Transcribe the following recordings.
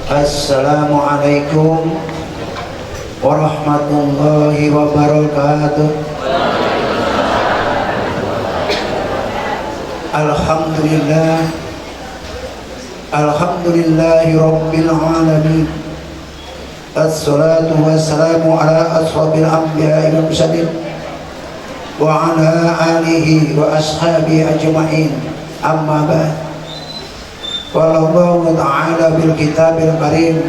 Assalamualaikum warahmatullahi wabarakatuh. Alhamdulillah, alhamdulillahi rabbil alamin. Assalatu wassalamu ala ashabil anbiya'i wal mursalin wa ala alihi wa ashabihi ajma'in. Amma ba'd. Qala Allah ta'ala bil kitabil karim.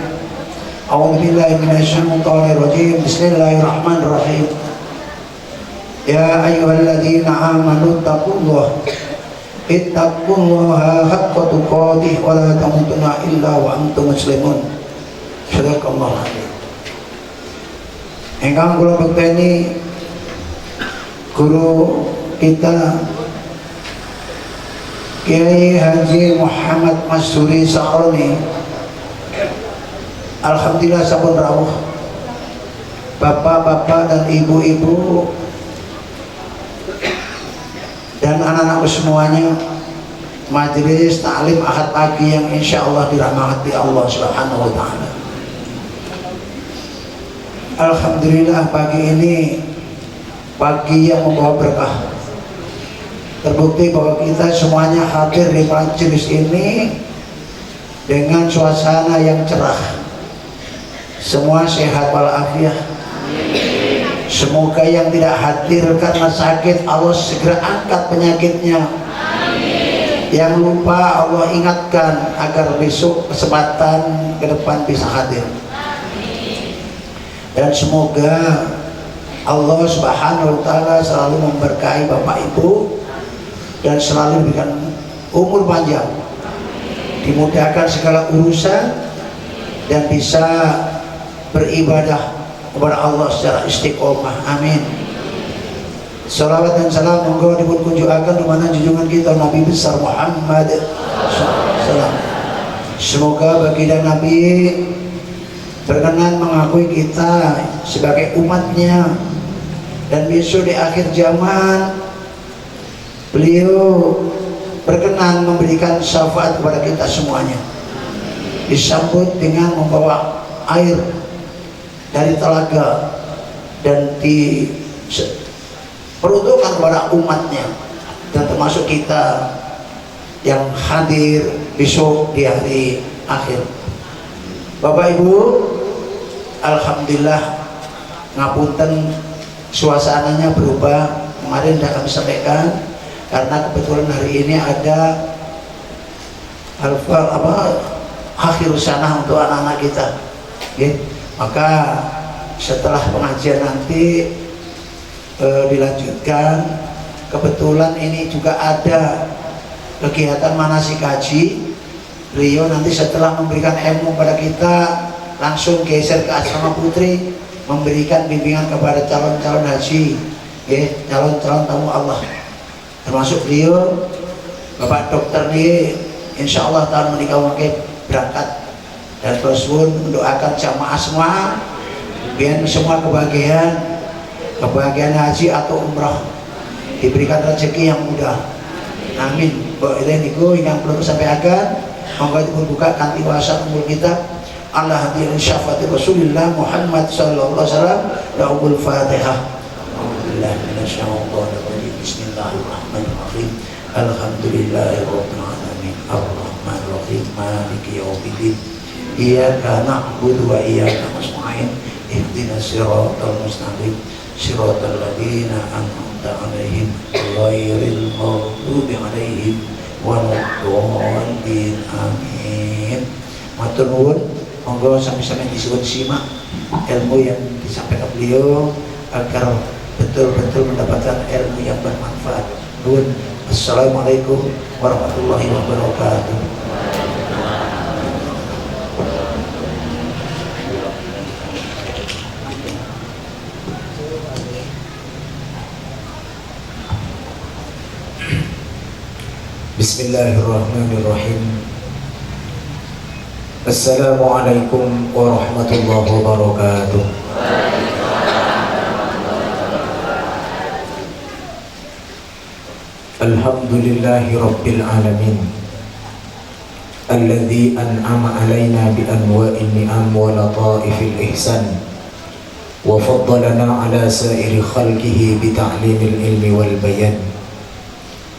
A'udzu billahi minasy syaithanir rajim. Bismillahirrahmanirrahim. Ya ayyuhalladzina amanu taqullaha ittaqullaha haqqa tuqatih wa la tamutunna illa wa antum muslimun. Sadaqallahu alazim. Engkang kula bekteni guru kita Kiai Haji Muhammad Masuri Sakroni, alhamdulillah sampun rawuh. Bapak-bapak dan ibu-ibu dan anak-anakku semuanya, majelis taklim ahad pagi yang insya Allah dirahmati Allah Subhanahu wa Ta'ala. Alhamdulillah pagi ini pagi yang membawa berkah. Terbukti bahwa kita semuanya hadir di majelis ini dengan suasana yang cerah. Semua sehat walafiat. Semoga yang tidak hadir karena sakit Allah segera angkat penyakitnya. Yang lupa Allah ingatkan agar besok kesempatan ke depan bisa hadir. Dan semoga Allah Subhanahu wa Ta'ala selalu memberkahi Bapak Ibu dan selalu memberikan umur panjang, dimudahkan segala urusan dan bisa beribadah kepada Allah secara istiqomah. Amin. Salawat dan salam monggo dipun kunjukaken dumateng junjungan kita Nabi besar Muhammad sallallahu. Semoga baginda Nabi berkenan mengakui kita sebagai umatnya, dan besok di akhir zaman beliau berkenan memberikan syafaat kepada kita semuanya, disambut dengan membawa air dari telaga dan diperuntukkan kepada umatnya, dan termasuk kita yang hadir besok di hari akhir. Bapak Ibu, alhamdulillah ngapunten suasananya berubah. Kemarin sudah kami sampaikan karena kebetulan hari ini ada akhir sanah untuk anak-anak kita. Maka setelah pengajian nanti dilanjutkan. Kebetulan ini juga ada kegiatan manasik haji. Beliau nanti setelah memberikan ilmu pada kita langsung geser ke asrama putri, memberikan bimbingan kepada calon-calon haji, calon-calon tamu Allah. Termasuk beliau Bapak Dokter nih, insya Allah tahun menikah berangkat. Dan terus pun mendoakan jamaah semua biar semua kebahagiaan haji atau umrah, diberikan rezeki yang mudah. Amin. Bahwa ini yang perlu sampaikan. Monggo dibuka kanthi wasa umur kita Allah hadirin syafaati Rasulullah Muhammad sallallahu alaihi wasallam. Lahul Fatihah. Alhamdulillah minasyaitonir rajim. Bismillahirrahmanirrahim. Alhamdulillahirabbil alamin. Arrahmanir rahim. Maliki yaumiddin. Iyyaka na'budu wa iyyaka nasta'in. Ihdinas siratal mustaqim. Siratal ladzina an'amta 'alaihim ghairil maghdubi 'alaihim waladdallin. Amin. Matur nuwun, monggo sami-sami disimak ilmu yang disampaikan beliau agar betul-betul mendapatkan ilmu yang bermanfaat. Nuwun. Assalamualaikum warahmatullahi wabarakatuh. Bismillahirrahmanirrahim. Assalamualaikum warahmatullahi wabarakatuh. Alhamdulillahi rabbil alamin. الذي أنعم علينا بأنواع النعم ولطائف الإحسان وفضلنا على سائر خلقه بتعليم العلم والبيان.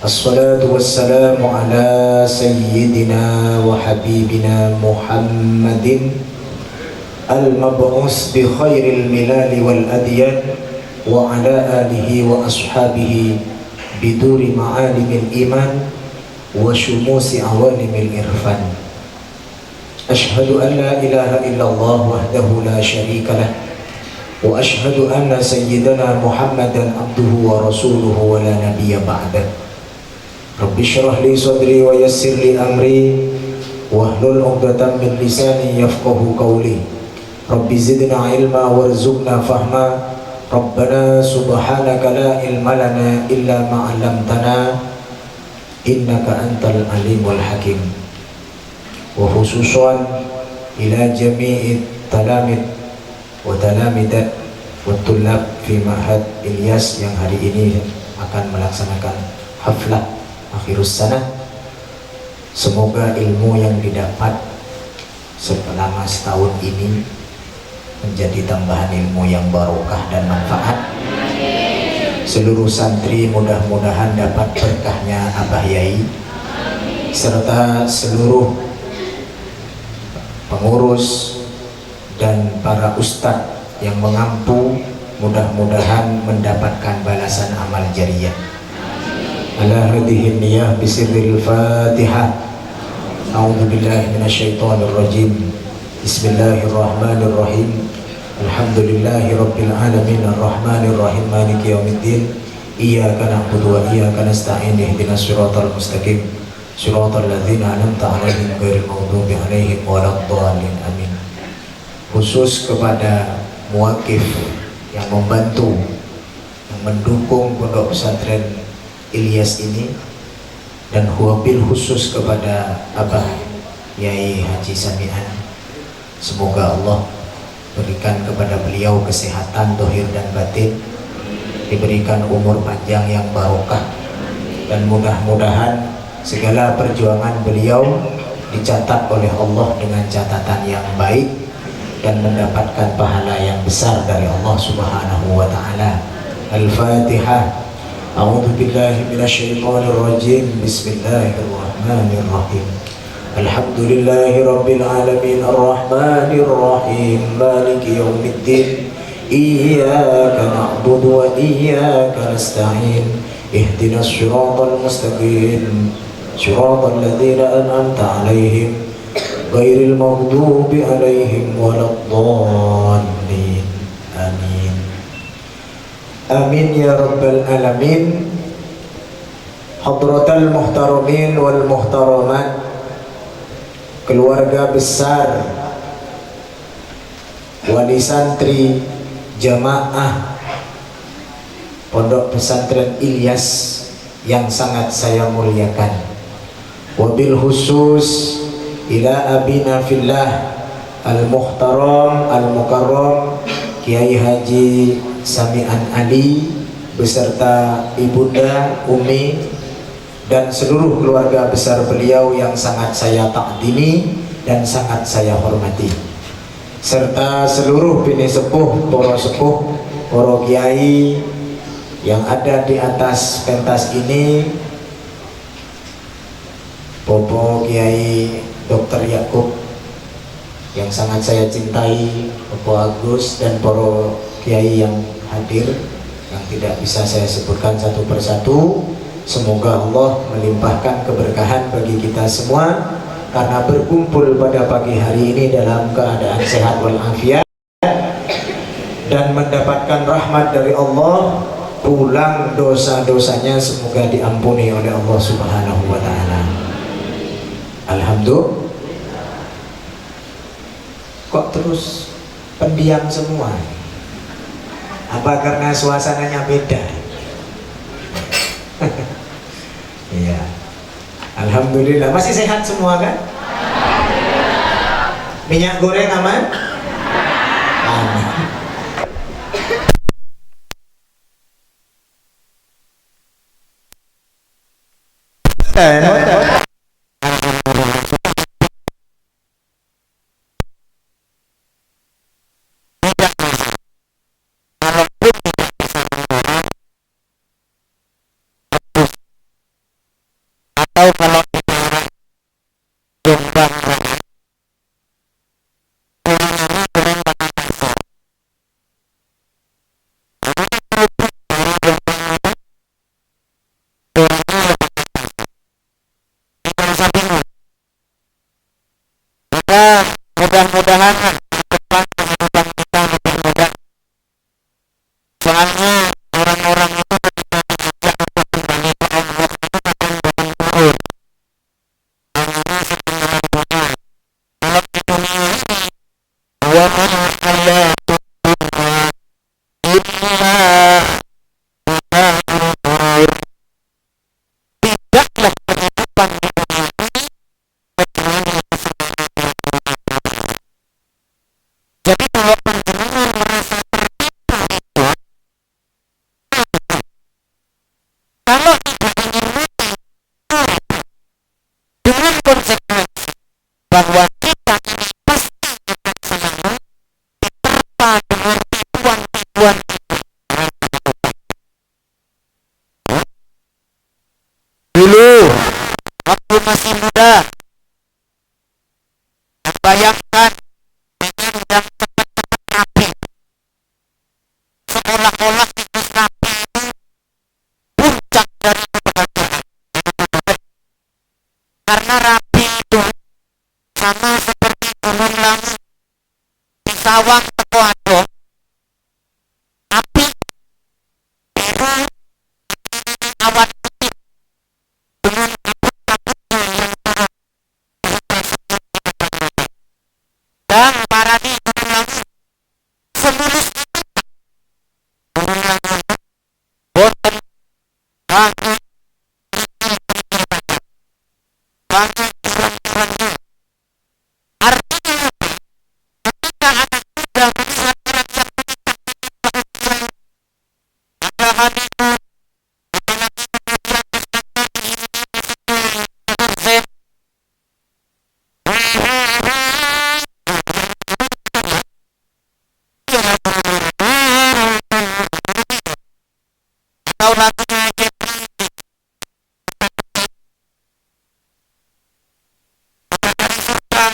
الصلاة والسلام على سيدنا وحبيبنا محمد المبعوث بخير الملال والأديان وعلى آله وأصحابه بدور معالم الإيمان وشموس عوالم الإرفان. أشهد أن لا إله إلا الله وحده لا شريك له وأشهد أن سيدنا محمدا عبده ورسوله ولا نبي بعده. رب اشرح لي صدري ويسر لي أمري واحلل عقدة من لساني يفقه قولي. رب زدنا علما وارزقنا فهما. ربنا سبحانك لا علم لنا إلا ما علمتنا إنك أنت العليم الحكيم. وخصوصا إلى جميع التلاميذ وتلاميذات والطلاب في Ma'had Ilyas yang hari ini akan melaksanakan haflah akhirus sanah. Semoga ilmu yang didapat selama setahun ini menjadi tambahan ilmu yang barokah dan manfaat. Seluruh santri mudah-mudahan dapat berkahnya Abah Yai serta seluruh pengurus dan para ustadz yang mengampu, mudah-mudahan mendapatkan balasan amal jariyah. Ala hadhihi niyah bisirril Fatihah. A'udzu billahi minasyaitonir rajim. Bismillahirrahmanirrahim. Alhamdulillahi rabbil alamin arrahmanir rahim maliki yaumiddin. Iyyaka na'budu wa iyyaka nasta'in ihdinas siratal mustaqim. Siratal ladzina an'amta 'alaihim ghairil maghdubi 'alaihim waladdallin. Amin. Khusus kepada muwakif yang membantu, yang mendukung pondok pesantren Ilyas ini, dan wabil khusus kepada Abah Yai Haji Sami'an. Semoga Allah berikan kepada beliau kesehatan zahir dan batin, diberikan umur panjang yang barokah, dan mudah-mudahan segala perjuangan beliau dicatat oleh Allah dengan catatan yang baik dan mendapatkan pahala yang besar dari Allah Subhanahu wa taala. Al-Fatihah. A'udzu billahi minasyaitonir rajim. Bismillahirrahmanirrahim. Alhamdulillahi rabbil alamin arrahmanir rahim maliki yaumiddin. Iyyaka na'budu wa iyyaka nasta'in. Ihdinas siratal mustaqim. Siratal ladzina an'amta 'alaihim ghairil maghdubi 'alaihim waladdallin. Amin. Amin ya rabbal alamin. Hadratal muhtaramin wal muhtaramat, keluarga besar, wali santri, jamaah Pondok Pesantren Ilyas yang sangat saya muliakan. Wabil khusus ila abina fillah al-muhtaram al-mukarram Kiai Haji Sami'an Ali beserta ibunda Umi dan seluruh keluarga besar beliau yang sangat saya takdimi dan sangat saya hormati, serta seluruh bini sepuh, para sepuh, para kiai yang ada di atas pentas ini, Bobo Kiai Dr. Yakub yang sangat saya cintai, Bobo Agus, dan para kiai yang hadir yang tidak bisa saya sebutkan satu persatu. Semoga Allah melimpahkan keberkahan bagi kita semua karena berkumpul pada pagi hari ini dalam keadaan sehat walafiat dan mendapatkan rahmat dari Allah. Pulang dosa-dosanya semoga diampuni oleh Allah Subhanahu wa taala. Alhamdulillah. Kok terus pendiam semua? Apa karena suasananya beda? Iya. Alhamdulillah. Masih sehat semua kan? Minyak goreng aman? Aman. tahu kalau di daerah Jombang sana kulinernya goreng bakar bakso. Namanya kerupuk dari Jombang itu gorengnya ya bakar bakso. Kita rasa bingung. Maka mudah-mudahan lah ke depan kehidupan kita lebih mudah. Soalnya orang-orang itu ketika diajak untuk kembali ke Allah itu kadang bosan turun. Namanya sepengenalan dunia. Kalau di dunia ini wa mal hayatud dunya illa mata'ul ghurur. Tidaklah kehidupan di dunia ini kecuali kesenangan. Jadi kalau panjenengan merasa tertipu itu, kalau tidak ingin mati, urip dengan konsekuensi bahwa kita ini pasti akan selalu diterpa dengan tipuan-tipuan itu dalam kehidupan. Ya. Dulu, waktu masih muda, bayangkan ingin yang cepat-cepat rapi. Seolah-olah tikus rapi itu puncak dari kebahagiaan. Karena rapi itu sama seperti gunung langit di sawang teko ado, api biru awan putih dengan kabut-kabutnya yang turun hingga sekit di depan mata. Dan para di gunung langit semulus itu gunung langit boten banyak kerikil-kerikil banyak, banyak jurang-jurangnya. Artinya apa? Ketika anak muda melihat orang yang menikah bahagia, ada honeymoon, apalagi kemudian berkata diiringi musik Tarzan, atau lagunya Jeffrey maka dari surga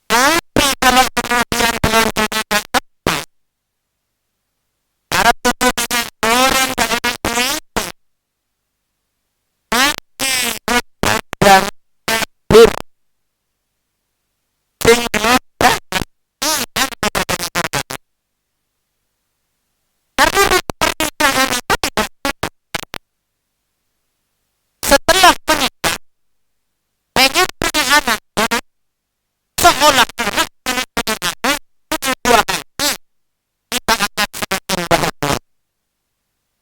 tapi kalau kemudian belum diberikan tempat, Arab tutup dengan orang daerah itu mati berpadang kabur sehingga banyak hilang kepada negaranya. Karena pernikahan itu tidak mudah. Setelah menikah, pengen punya anak, seolah-olah dengan punya anak itu dua hati kita akan semakin bahagia.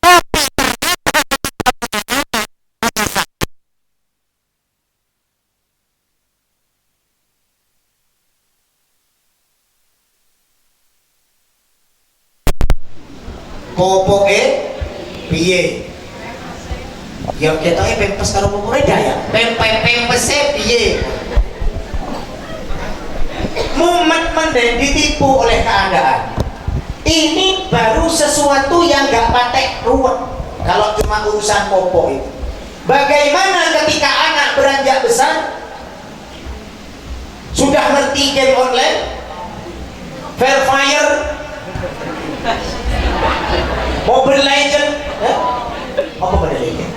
Tapi ternyata ketika punya anak itu sakit. Popoke piye? Ya ketoke pempes karo pemureda ya. Pempese piye? Mumet menden ditipu oleh keadaan. Ini baru sesuatu yang gak patek ruwet kalau cuma urusan popok itu. Bagaimana ketika anak beranjak besar sudah ngerti game online, Fair Fire, Mobile Legend, apa Mobile Legend?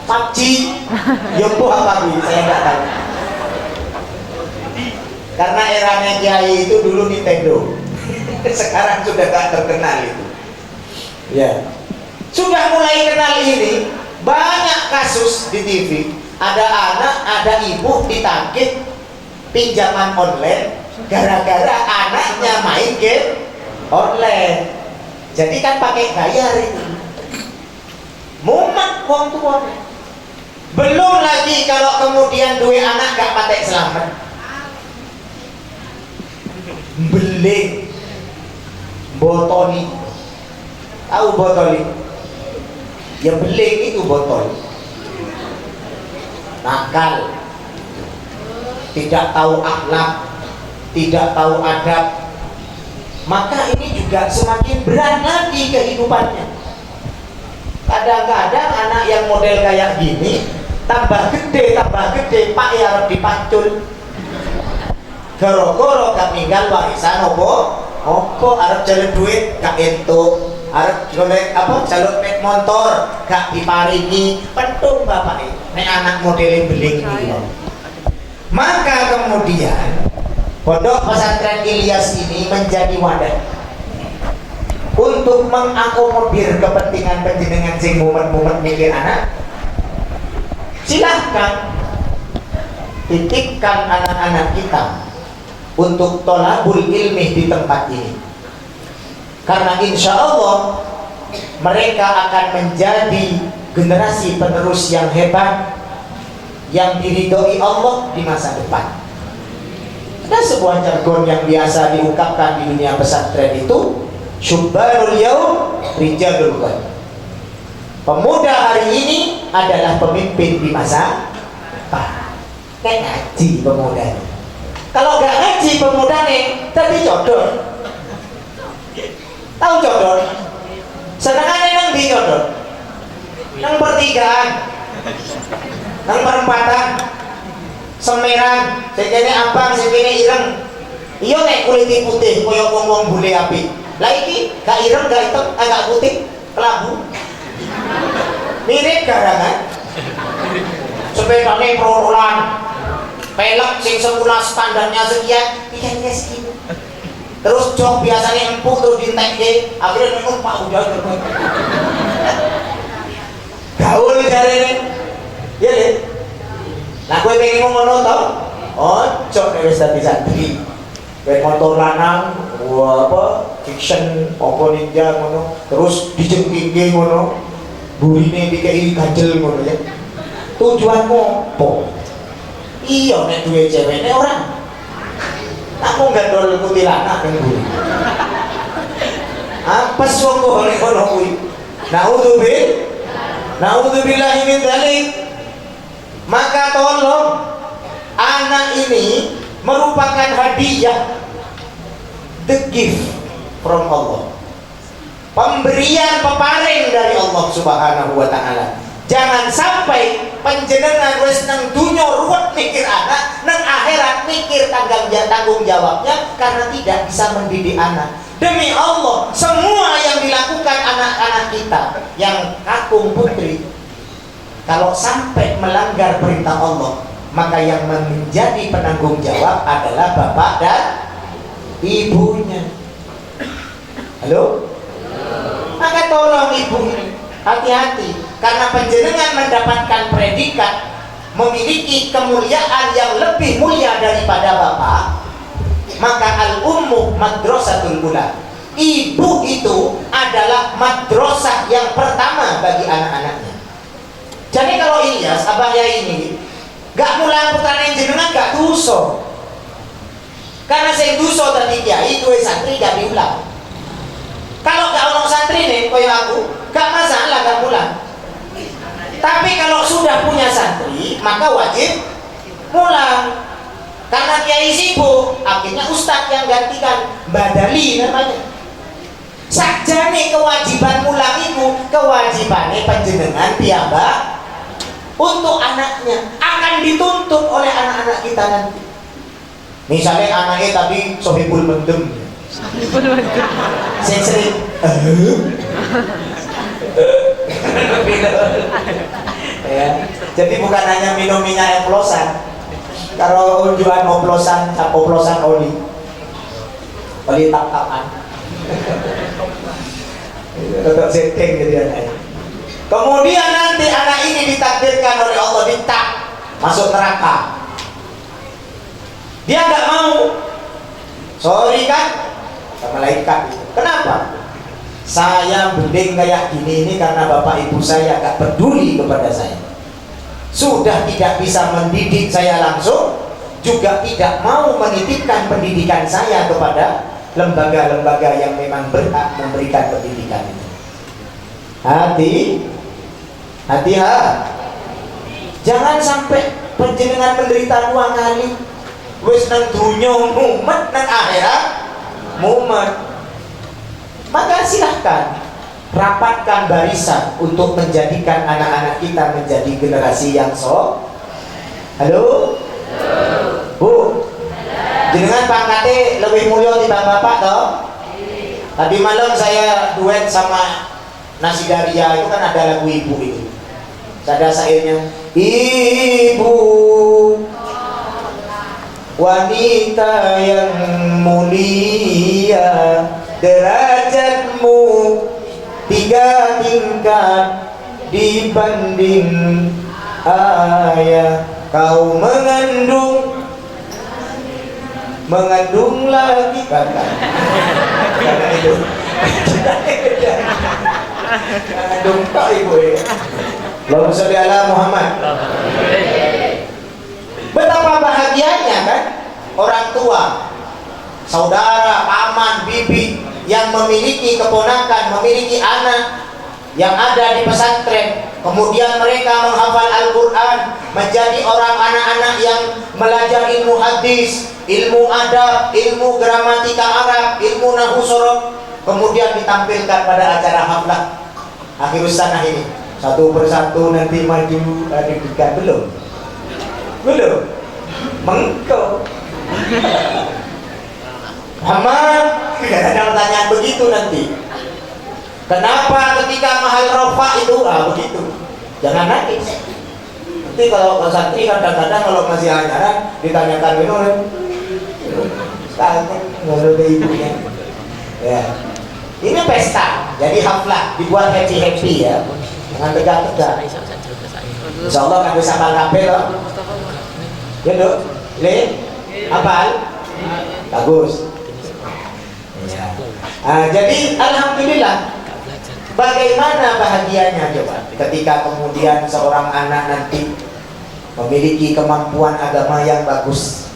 PUBG, Yoko apa Bu? Saya nggak tahu. Karena eranya Kiai itu dulu Nintendo, sekarang sudah tak terkenal itu. Ya, sudah mulai kenal ini. Banyak kasus di TV, ada anak, ada ibu ditangkap pinjaman online gara-gara anaknya main game online. Jadi kan pakai bayar itu. Mumet wong tua. Belum lagi kalau kemudian duwe anak gak patek selamat. Beling botoli. Tahu botoli? Ya beling itu botol. Nakal. Tidak tahu akhlak, tidak tahu adab. Maka ini juga semakin berat lagi kehidupannya. Kadang-kadang anak yang model kayak gini tambah gede, Pak ya harap dipacul. Goro-goro gak ninggal warisan opo arep jalur duit gak entuk, arep golek apa jalur pet motor gak diparingi, pentung bapak nek anak modelin beling iki. Maka kemudian Pondok Pesantren Ilyas ini menjadi wadah untuk mengakomodir kepentingan penjenengan sing mumet-mumet mikir anak. Silahkan titipkan anak-anak kita untuk tolabul ilmi di tempat ini, karena insya Allah mereka akan menjadi generasi penerus yang hebat yang diridhoi Allah di masa depan. Ada sebuah jargon yang biasa diungkapkan di dunia pesantren itu, syubbanul yaum rijalul ghad. Pemuda hari ini adalah pemimpin di masa depan. Kayak ngaji pemuda. Kalau gak ngaji pemuda nih, tadi codor. Tahu codor? Senengannya nang di codor. Nang pertigaan, nang perempatan, semeran, sekene abang, sekene ireng. Iya nek kulit putih, koyo wong-wong bule api. Lah iki gak ireng, gak hitam, gak putih, kelabu. Mirip garangan. Sepedane prorolan. Pelek sing semula standarnya sekian, ikannya segini. Terus jok biasanya empuk terus dintekke, akhirnya numpak udah. Gaul jarene. Ya le. Nah kowe pengen ngono to? Ojo nek wis dadi santri. Kowe motor lanang, apa fiction apa ninja ngono, terus dijengkingke ngono. Burine dikei ganjel ngono ya. Tujuanmu apa? Iya nek duwe cewek nek ora. Aku gandol kuntilanak ning buri. Apa wong kok ngono kuwi? Naudzubillahi min dzalik. Maka tolong anak ini merupakan hadiah, the gift from Allah. Pemberian peparing dari Allah Subhanahu wa taala. Jangan sampai panjenengan wis nang dunya ruwet mikir anak, nang akhirat mikir tanggung jawabnya karena tidak bisa mendidik anak. Demi Allah, semua yang dilakukan anak-anak kita yang kakung putri, kalau sampai melanggar perintah Allah, maka yang menjadi penanggung jawab adalah bapak dan ibunya. Halo? Maka tolong ibu ini hati-hati, karena panjenengan mendapatkan predikat memiliki kemuliaan yang lebih mulia daripada bapak. Maka al-ummu madrasatul ula. Ibu itu adalah madrasah yang pertama bagi anak-anaknya. Jadi kalau Ilyas, abah ya ini gak mulang putrane jenengan gak dosa. Karena saya dosa tadi kiai duwe santri gak diulang. Kalau gak ono santri nih koyo aku, gak masalah gak mulang. Tapi kalau sudah punya santri, maka wajib mulang. Karena kiai sibuk, akhirnya ustadz yang gantikan, badali namanya. Sakjane kewajiban mulang itu kewajibannya panjenengan piyambak untuk anaknya, akan dituntut oleh anak-anak kita nanti. Misalnya anaknya tadi sohibul mendem, sering ya. Jadi bukan hanya minum minyak oplosan, kalau unjuan oplosan oli tap-tapan tetap setting jadi anaknya. Kemudian nanti anak ini ditakdirkan oleh Allah ditap masuk neraka, dia nggak mau, sorry kan, malaikat itu. Kenapa? Saya beling kayak gini ini karena bapak ibu saya gak peduli kepada saya, sudah tidak bisa mendidik saya langsung, juga tidak mau menitipkan pendidikan saya kepada lembaga-lembaga yang memang berhak memberikan pendidikan itu. Hati-hati, jangan sampai penjenengan menderita 2 kali, wis nang dunya mumet, nang akhirat mumet. Maka silahkan rapatkan barisan untuk menjadikan anak-anak kita menjadi generasi yang Halo? Bu, jenengan pangkatnya lebih mulia timbang bapak toh? Tadi malam saya duet sama Nasi Daria, itu kan ada lagu ibu itu. Ada syairnya, ibu wanita yang mulia, derajatmu 3 tingkat dibanding ayah. Kau mengandung lagi kakak. Karena itu mengandung tak ibu ya. Allahumma sholli ala Muhammad. Betapa bahagianya kan orang tua, saudara, paman, bibi yang memiliki keponakan, memiliki anak yang ada di pesantren, kemudian mereka menghafal Al-Quran, menjadi orang anak-anak yang belajar ilmu hadis, ilmu adab, ilmu gramatika Arab, ilmu nahwu sorof, kemudian ditampilkan pada acara haflah akhirus sanah ini. Satu persatu nanti maju deg-degan belum mengko Muhammad, tidak ada pertanyaan begitu nanti. Kenapa ketika mahal rofa itu begitu? Jangan nangis. Nanti kalau santri kadang-kadang kalau masih ajaran ditanyakan minum, sekarang nggak ada ibunya. Ya, ini pesta, jadi haflah dibuat happy ya, dengan tegak-tegak. Insya Allah kan bisa kabel loh. Ya dok, hafal, bagus. Ya. Jadi alhamdulillah. Bagaimana bahagianya coba ketika kemudian seorang anak nanti memiliki kemampuan agama yang bagus,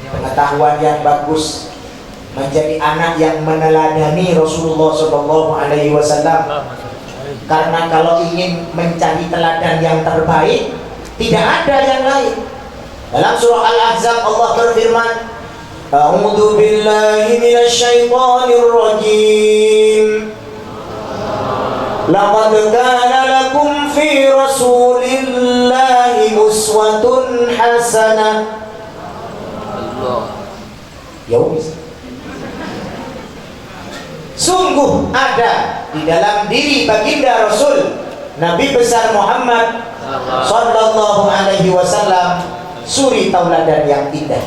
pengetahuan yang bagus, menjadi anak yang meneladani Rasulullah SAW. Karena kalau ingin mencari teladan yang terbaik, tidak ada yang lain. Dalam surah Al-Ahzab Allah berfirman, A'udzu billahi minasyaitonir rajim. Laqad kana lakum fi Rasulillahi uswatun hasanah. Ya wis. Sungguh ada di dalam diri baginda Rasul Nabi besar Muhammad sallallahu alaihi wasallam suri tauladan yang indah.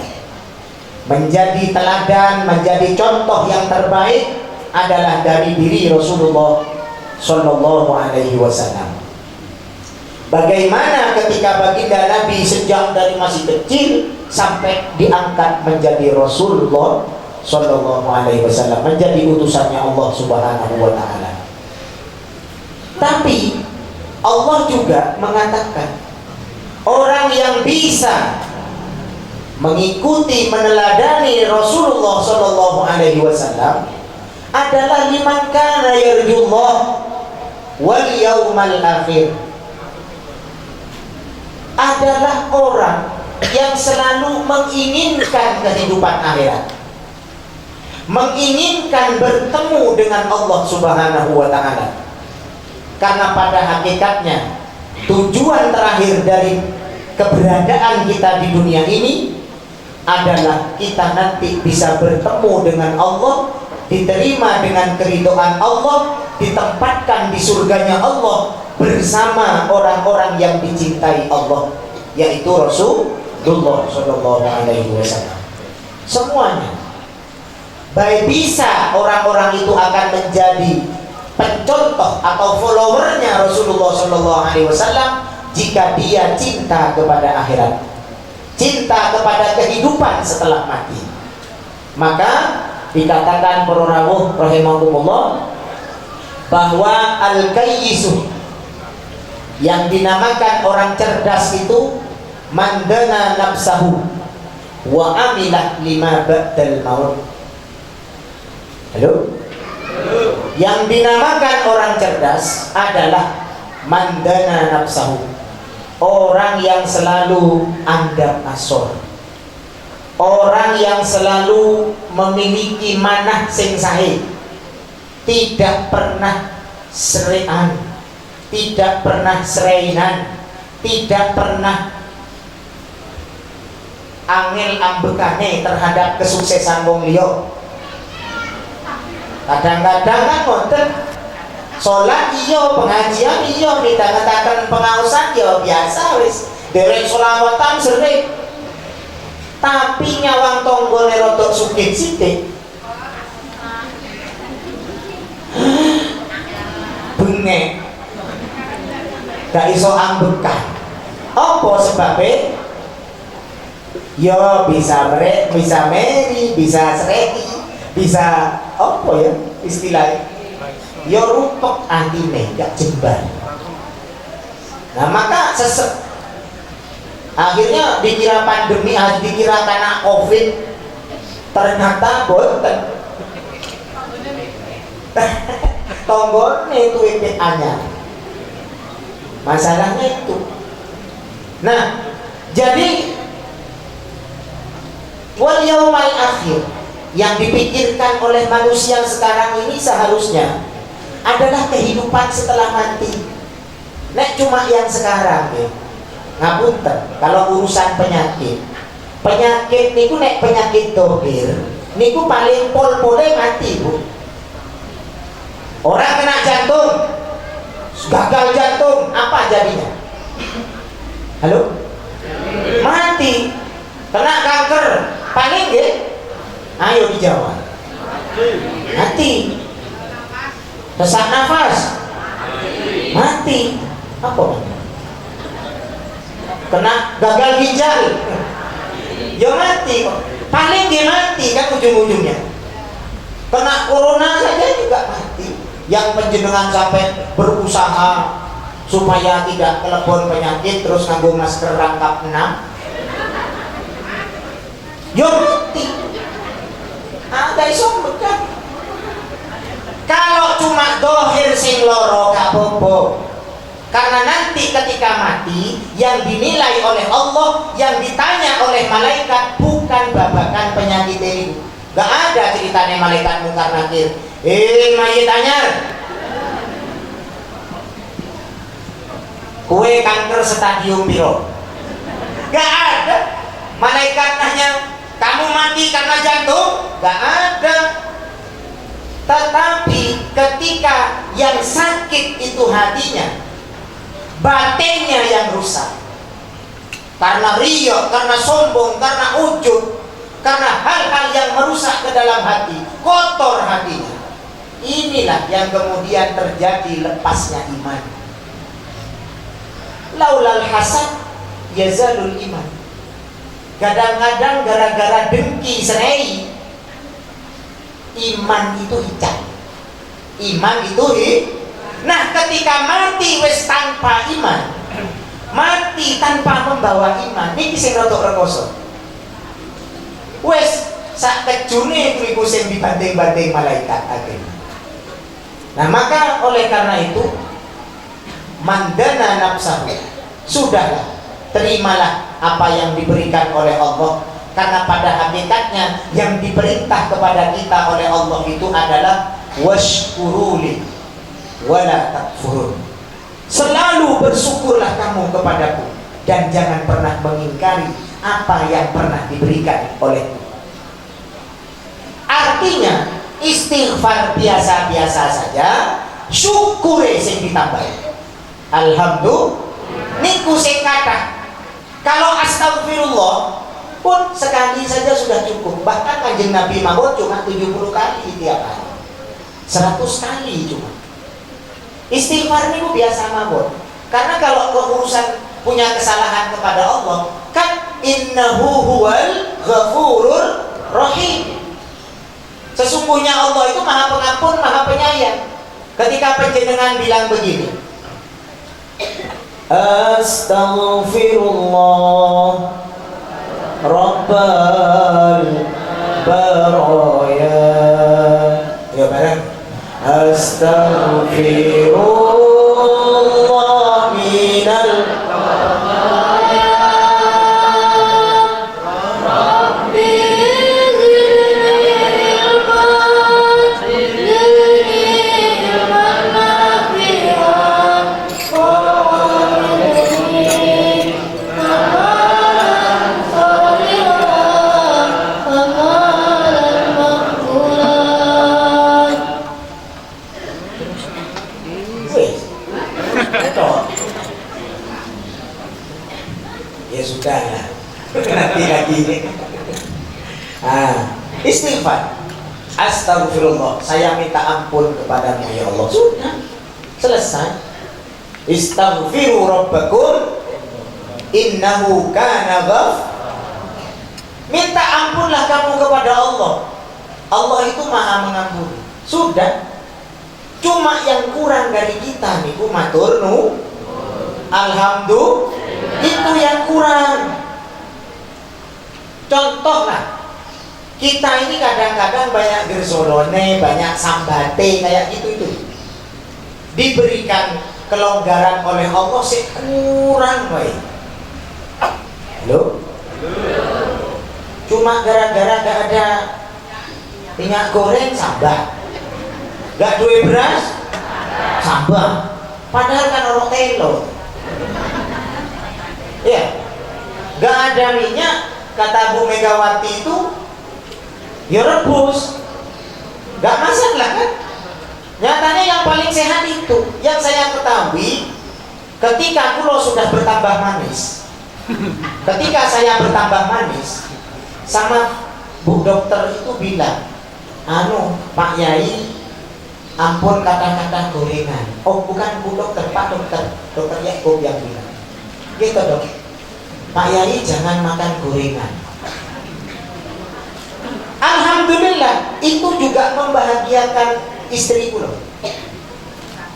Menjadi teladan, menjadi contoh yang terbaik adalah dari diri Rasulullah sallallahu alaihi wasallam. Bagaimana ketika baginda Nabi sejak dari masih kecil sampai diangkat menjadi Rasulullah sallallahu alaihi wasallam, menjadi utusannya Allah Subhanahu wa taala. Tapi Allah juga mengatakan orang yang bisa mengikuti meneladani Rasulullah sallallahu alaihi wasallam adalah liman kana yarjullah wal yaumal akhir, adalah orang yang selalu menginginkan kehidupan akhirat, menginginkan bertemu dengan Allah Subhanahu wa taala. Karena pada hakikatnya tujuan terakhir dari keberadaan kita di dunia ini adalah kita nanti bisa bertemu dengan Allah, diterima dengan keridhaan Allah, ditempatkan di surganya Allah bersama orang-orang yang dicintai Allah, yaitu Rasulullah sallallahu alaihi wasallam. Semuanya baik bisa orang-orang itu akan menjadi pencontoh atau followernya Rasulullah sallallahu alaihi wasallam jika dia cinta kepada akhirat, cinta kepada kehidupan setelah mati. Maka dikatakan para rawuh rahimakumullah bahwa al-kayyisu yang dinamakan orang cerdas itu mandana nafsahu wa amilah lima ba'dal maut. Halo? Yang dinamakan orang cerdas adalah mandana nafsahu, orang yang selalu andap asor, orang yang selalu memiliki manah sing sahe, tidak pernah serean, tidak pernah serainan, tidak pernah angel ambekane terhadap kesuksesan wong liya. Kadang-kadang kan wonten sholat iya, pengajian iya, midhangetaken pengaosan ya biasa wis, derek sholawatan sering. Tapi nyawang tonggone rodok sugih sithik bengek, gak iso ambekan. Apa sebabnya? Ya bisa merek, bisa meri, bisa sereti, bisa apa ya istilahnya, ya rupek antine, gak jembar. Nah maka sesek, akhirnya dikira pandemi, dikira karena COVID, ternyata boten. Tonggone itu anyar, masalahnya itu. Nah jadi wal yaumal akhir yang dipikirkan oleh manusia sekarang ini seharusnya adalah kehidupan setelah mati. Nek cuma yang sekarang ya, ngapunten, kalau urusan penyakit niku nek penyakit dohir niku paling pol-pole mati bu. Orang kena jantung, gagal jantung, apa jadinya? Halo? Mati. Kena kanker, paling nggih? Ayo dijawab. Mati. Sesak nafas, mati. Apa? Kena gagal ginjal, ya mati. Paling nggih mati kan ujung-ujungnya. Kena corona saja juga mati. Yang penjenengan sampai berusaha supaya tidak kelebon penyakit terus nganggo masker rangkap 6, ya mati. Ada iso bekan. Kalau cuma dohir sing loro gak apa-apa, karena nanti ketika mati yang dinilai oleh Allah, yang ditanya oleh malaikat bukan babakan penyakit ini. Gak ada ceritanya malaikat Munkar Nakir, mayit anyar, kue kanker stadium piro. Gak ada. Malaikat nanya, kamu mati karena jantung? Gak ada. Tetapi ketika yang sakit itu hatinya, batinnya yang rusak, karena riya, karena sombong, karena ujub, karena hal-hal yang merusak ke dalam hati, kotor hatinya, inilah yang kemudian terjadi lepasnya iman. Laulal hasad yazalul iman. Kadang-kadang gara-gara dengki serai, iman itu hilang. Iman itu nah ketika mati wis tanpa iman, mati tanpa membawa iman, niki sing rodok rekoso. Wis sak kejune iku sing dibanding-banding malaikat akhirnya. Nah maka oleh karena itu mandana nafsahu, sudahlah, terimalah apa yang diberikan oleh Allah, karena pada hakikatnya yang diperintah kepada kita oleh Allah itu adalah washkuruli wala takfurun. Selalu bersyukurlah kamu kepadaku dan jangan pernah mengingkari apa yang pernah diberikan olehku. Artinya istighfar biasa-biasa saja, syukure sing ditambah. Alhamdulillah niku sing kathah. Kalau astagfirullah pun sekali saja sudah cukup. Bahkan Kanjeng Nabi mawon cuma 70 kali tiap hari, 100 kali cuma. Istighfar niku biasa mawon. Karena kalau keurusan punya kesalahan kepada Allah, kan innahu huwal ghafurur rahim. Sesungguhnya Allah itu Maha Pengampun, Maha Penyayang. Ketika panjenengan bilang begini, Astaghfirullah Rabbal Baraya. Ya bareng. Astaghfirullah minal ya sudah lah. Nanti lagi ini. Istighfar. Astagfirullah, saya minta ampun kepadamu ya Allah. Sudah, selesai. Istaghfiru rabbakum innahu kana ghafur. Minta ampunlah kamu kepada Allah. Allah itu Maha Mengampuni. Sudah. Cuma yang kurang dari kita niku matur nu. Alhamdulillah, itu yang kurang. Contoh lah, kita ini kadang-kadang banyak gersolone, banyak sambate kayak gitu. Diberikan kelonggaran oleh Allah sih kurang baik. Halo? Cuma gara-gara gak ada minyak goreng sambal, gak duwe beras sambal, padahal kan orang telo. Ya, gak ada minyak, kata Bu Megawati itu ya rebus, gak masalah kan. Nyatanya yang paling sehat itu, yang saya ketahui, ketika kulo sudah bertambah manis, ketika saya bertambah manis, sama Bu dokter itu bilang, Pak Yai, ampun kata-kata gorengan. Oh bukan Bu dokter, Pak dokter, dokter Yakub yang bilang gitu dok, Pak Yai jangan makan gorengan. Alhamdulillah, itu juga membahagiakan istriku loh.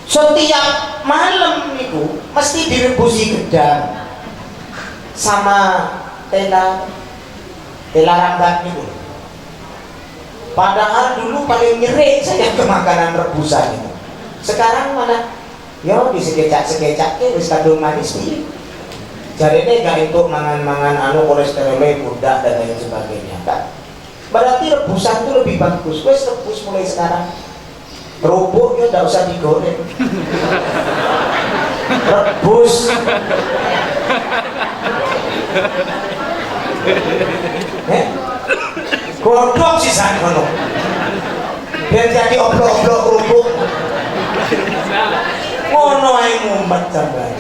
Setiap malam itu mesti direbusi gedang sama tela rambat itu. Padahal dulu paling nyeri saya ke makanan rebusan itu. Sekarang malah yo disekecak-sekecak wis kadung manis piye. Jarine gak untuk mangan-mangan kolesterolnya budak dan lain sebagainya kan. Berarti rebusan itu lebih bagus. Wes rebus mulai sekarang. Kerupuk ya tidak usah digoreng. Rebus. Godok sisa ngono. Ben jadi oblok-oblok kerupuk. Ngono ae mumet sampeyan.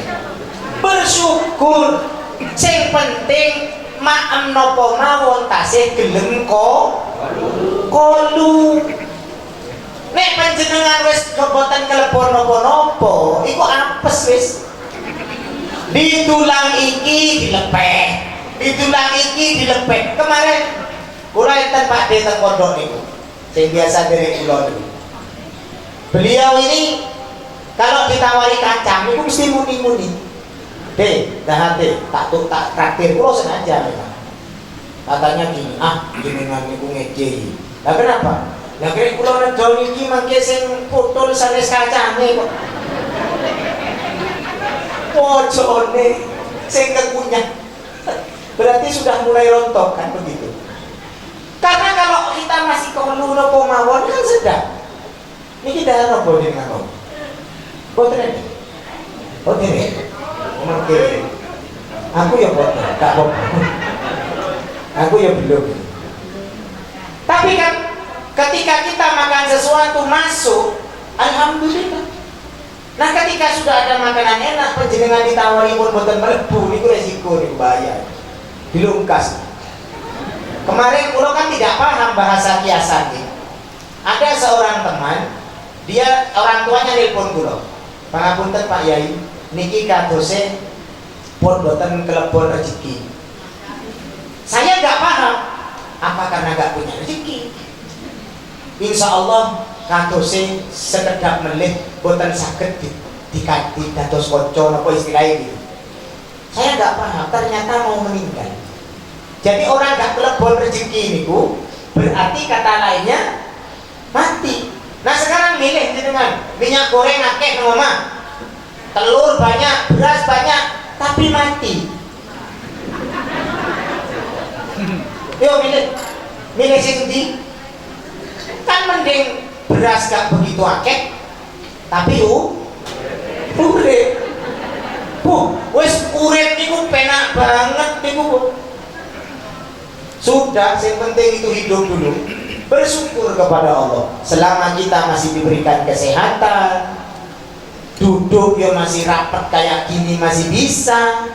Bersyukur. Sing penting maem napa mawon tasih gelem kolu. Nek panjenengan wis boten kelebon napa-napa, iku apes wis. Ditulang iki dilepeh, ditulang iki dilepeh. Kemarin kula enten Pak D teng pondok niku. Sing biasa derek kula niku. Beliau ini kalau ditawari kacang niku mesti muni-muni. Tak traktir kula sengaja memang. Katanya gini, jenengan niku ngejei. Lah kenapa? Lah kira kula nedol iki mangke sing foto sanes kacane kok. Pojone sing kekunyah. Berarti sudah mulai rontok kan begitu. Karena kalau kita masih kelu napa mawon kan sedap. Niki dalan napa jenengan? Boten. Boten. Mangke aku ya boten, gak apa-apa. Aku ya belum. Tapi kan ketika kita makan sesuatu masuk, alhamdulillah. Nah ketika sudah ada makanan enak, panjenengan ditawari pun boten mlebu, itu resiko niku bahaya. Dilungkas. Kemarin kula kan tidak paham bahasa kiasan ini. Ada seorang teman, dia orang tuanya nelpon kula. Pangapunten Pak Yai, niki kadose pun boten kelebon rezeki. Saya nggak paham, apa karena nggak punya rezeki? insya Allah kadose sekedap melih boten saged dikanti dados kanca apa istilahnya gitu. Saya nggak paham, ternyata mau meninggal. Jadi orang nggak kelebon rezeki niku berarti kata lainnya mati. Nah sekarang milih jenengan, minyak goreng akeh mama, telur banyak, beras banyak, tapi mati. Yo milih sing ndi? Kan mending beras gak begitu akeh, tapi urip. Wis urip niku penak banget niku. Sudah, yang penting itu hidup dulu. Bersyukur kepada Allah. Selama kita masih diberikan kesehatan, duduk ya masih rapat kayak gini masih bisa.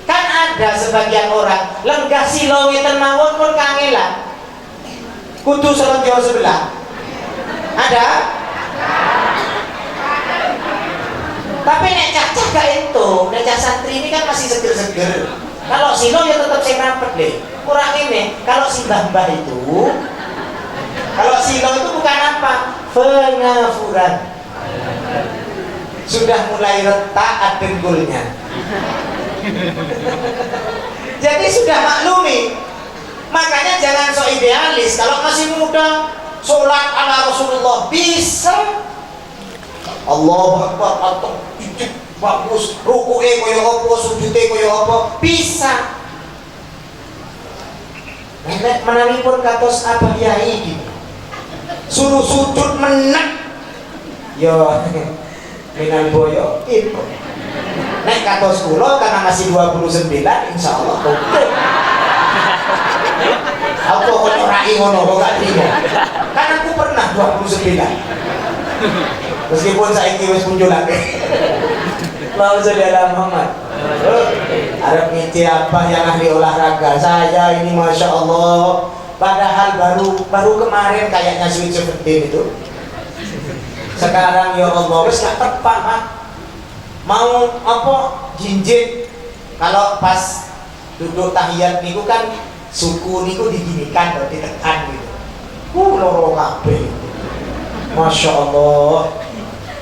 Kan ada sebagian orang lenggah silo ngeten mawon pun kangelan. Kudu selonjo sebelah. Ada? Tapi nek cacah gak itu, nek cah santri ini kan masih seger-seger. Kalau silo ya tetap saya rapet deh. Kurang ini, kalau si mbah-mbah itu, kalau silo itu bukan apa? Pengafuran. Sudah mulai retak dengkulnya. Jadi sudah maklumi. Makanya jangan sok idealis. Kalau masih muda, sholat ala Rasulullah bisa. Allahu Akbar atau bagus, ruku'e kaya apa, sujudé kaya apa, bisa. Nek menawipun kados Abah Yai gitu. Suruh sujud menek. Yo minal boyo itu. Nek kados kula karena masih 29 insyaallah oke. Aku kok ora ngono kok gak trimo. Kan aku pernah 29. Meskipun saya wis muncul lagi. Mau saudara Muhammad. Arab ngisi apa yang ahli olahraga. Saya ini masya Allah. Padahal baru kemarin kayaknya Sweet 17 itu. Sekarang ya Allah wis gak tepat Mak. Mau apa jinjit. Kalau pas duduk tahiyat niku kan suku niku diginikan atau ditekan gitu. Loro kabeh. Masya Allah.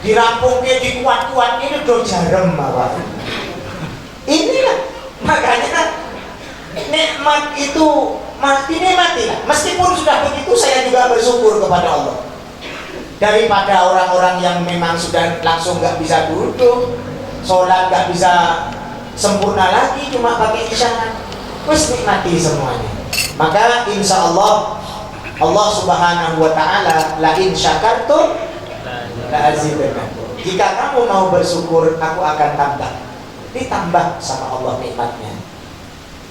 Dirampungnya dikuat-kuat ini udah jarem Bapak. Inilah makanya nikmat itu mati lah. Meskipun sudah begitu saya juga bersyukur kepada Allah. Daripada orang-orang yang memang sudah langsung nggak bisa duduk, sholat nggak bisa sempurna lagi cuma pakai isyarat. Wes nikmati semuanya. Maka insya Allah Allah Subhanahu Wa Taala la in syakartum la azidannakum. Jika kamu mau bersyukur, aku akan tambah. Ditambah sama Allah nikmatnya.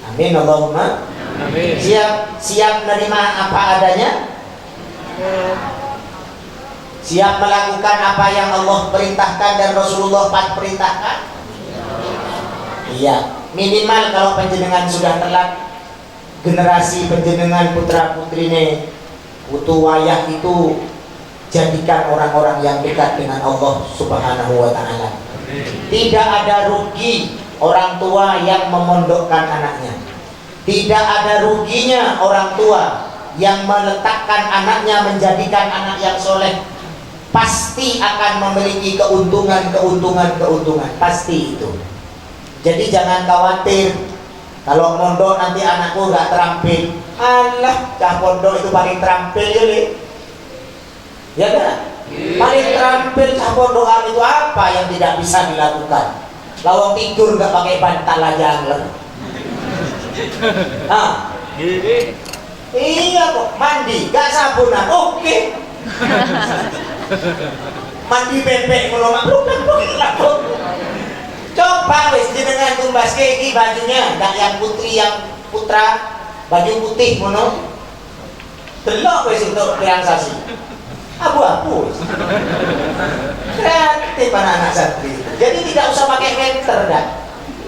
Amin Allahumma. Amin. Siap menerima apa adanya? Siap melakukan apa yang Allah perintahkan dan Rasulullah perintahkan? Iya. Minimal kalau panjenengan sudah telat, generasi panjenengan putra putrine putu wayah itu jadikan orang-orang yang dekat dengan Allah Subhanahu Wa Taala. Tidak ada rugi orang tua yang memondokkan anaknya. Tidak ada ruginya orang tua yang meletakkan anaknya menjadikan anak yang soleh. Pasti akan memiliki keuntungan. Pasti itu. Jadi jangan khawatir kalau mondok nanti anakku nggak terampil. Alah, cah pondok itu paling terampil ya, Li. Ya kan? Paling terampil cah pondokan itu apa yang tidak bisa dilakukan? Lawang tidur nggak pakai bantal aja angler. Nah, iya kok mandi nggak sabunan, oke. Mandi bebek melomak, coba wis jenengan tumbas iki bajunya, nggak yang putri yang putra baju putih mono. Delok wis untuk relaksasi. Abu-abu. Kreatif anak-anak santri. Jadi tidak usah pakai filter dah.